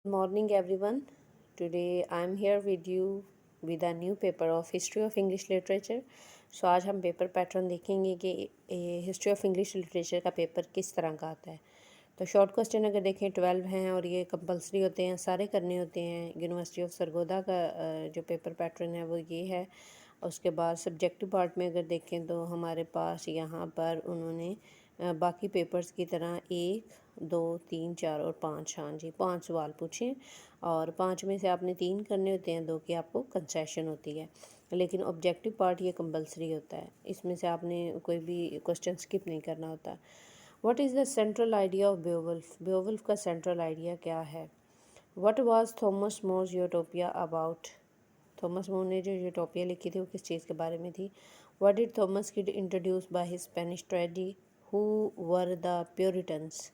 Morning everyone. Today I am here with you with a new paper of History of English Literature. So आज हम paper pattern देखेंगे कि history of English literature का paper किस तरह का आता है। तो शॉर्ट क्वेश्चन अगर देखें 12 हैं और ये कंपलसरी होते हैं, सारे करने होते हैं। यूनिवर्सिटी ऑफ सरगोदा का जो पेपर पैटर्न है वो ये है। उसके बाद सब्जेक्टिव पार्ट में अगर देखें तो हमारे पास यहाँ पर उन्होंने बाकी पेपर्स की तरह 1, 2, 3, 4 और 5, हाँ जी 5 सवाल पूछें और 5 में से आपने 3 करने होते हैं, 2 की आपको कंसेशन होती है। लेकिन ऑब्जेक्टिव पार्ट ये कंपलसरी होता है, इसमें से आपने कोई भी क्वेश्चन स्किप नहीं करना होता। What is the central idea of Beowulf? Beowulf का सेंट्रल आइडिया क्या है? What was Thomas More's Utopia about? Thomas More ने जो यूटोपिया लिखी थी वो किस चीज़ के बारे में थी? What did Thomas kid introduce by his Spanish treaty? Who were the प्योरिटन्स?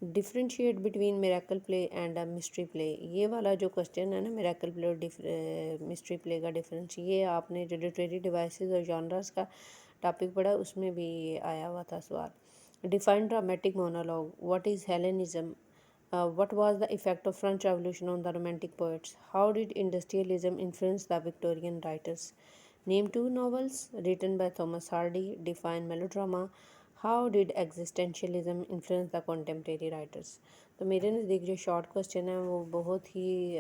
Differentiate between miracle play and a mystery play. ये वाला जो क्वेश्चन है ना, मिरेकल प्ले और मिस्ट्री प्ले का डिफरेंस, ये आपने जो लिटरेरी डिवाइसेस और जॉनर्स का टॉपिक पढ़ा उसमें भी ये आया हुआ था सवाल। Define dramatic monologue. What is Hellenism? What was the effect of French Revolution on the Romantic poets? How did industrialism influence the Victorian writers? Name 2 novels written by Thomas Hardy. Define melodrama. How did existentialism influence the contemporary writers? तो मेरे नज़दीक जो short question है वो बहुत ही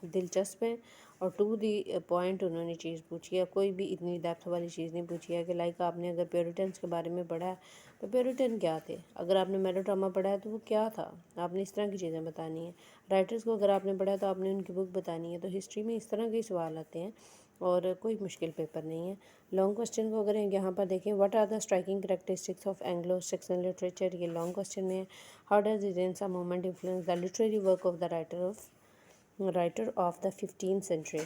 दिलचस्प है और टू दी पॉइंट उन्होंने चीज़ पूछी है। कोई भी इतनी डेप्थ वाली चीज़ नहीं पूछी है कि लाइक आपने अगर प्योरिटन्स के बारे में पढ़ा है तो प्योरिटन क्या थे, अगर आपने मेलोड्रामा पढ़ा है तो वो क्या था, आपने इस तरह की चीज़ें बतानी है। राइटर्स को अगर आपने पढ़ा है तो आपने उनकी बुक बतानी है। तो हिस्ट्री में इस तरह के सवाल आते हैं और कोई मुश्किल पेपर नहीं है। लॉन्ग क्वेश्चन को अगर यहाँ पर देखें, what are the striking characteristics of Anglo Saxon literature, ये लॉन्ग क्वेश्चन में है। How does the Renaissance movement influence the literary work of the writer of the 15th century?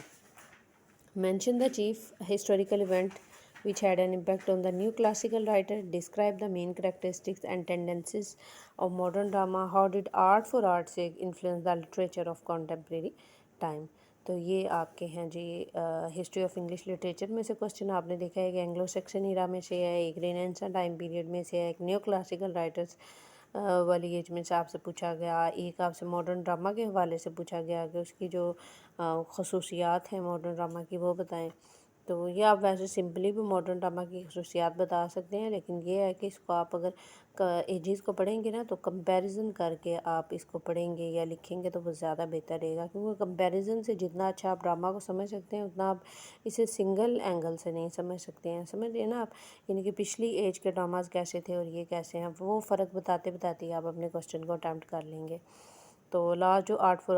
Mention the chief historical event which had an impact on the new classical writer. Describe the main characteristics and tendencies of modern drama. How did art for art's sake influence the literature of contemporary time? तो ये आपके हैं जी history of English literature में से question आपने देखा है कि एंग्लो सेक्सन इरा में से है, एक रेनेसां टाइम पीरियड में से है, एक न्यू क्लासिकल राइटर्स वाली एज में से आपसे पूछा गया, एक आपसे मॉडर्न ड्रामा के हवाले से पूछा गया कि उसकी जो खसूसियात हैं मॉडर्न ड्रामा की वो बताएं। तो ये आप वैसे सिंपली भी मॉडर्न ड्रामा की खसूसियात बता सकते हैं, लेकिन ये है कि इसको आप अगर एजेस को पढ़ेंगे ना तो कंपैरिजन करके आप इसको पढ़ेंगे या लिखेंगे तो वो ज़्यादा बेहतर रहेगा, क्योंकि कंपैरिजन से जितना अच्छा आप ड्रामा को समझ सकते हैं उतना आप इसे सिंगल एंगल से नहीं समझ सकते हैं। समझ रहे ना आप, यानी कि पिछली एज के ड्रामाज कैसे थे और ये कैसे हैं, वो फ़र्क बताते बताते आप अपने क्वेश्चन को अटैम्प्ट कर लेंगे। तो लास्ट जो आर्ट फॉर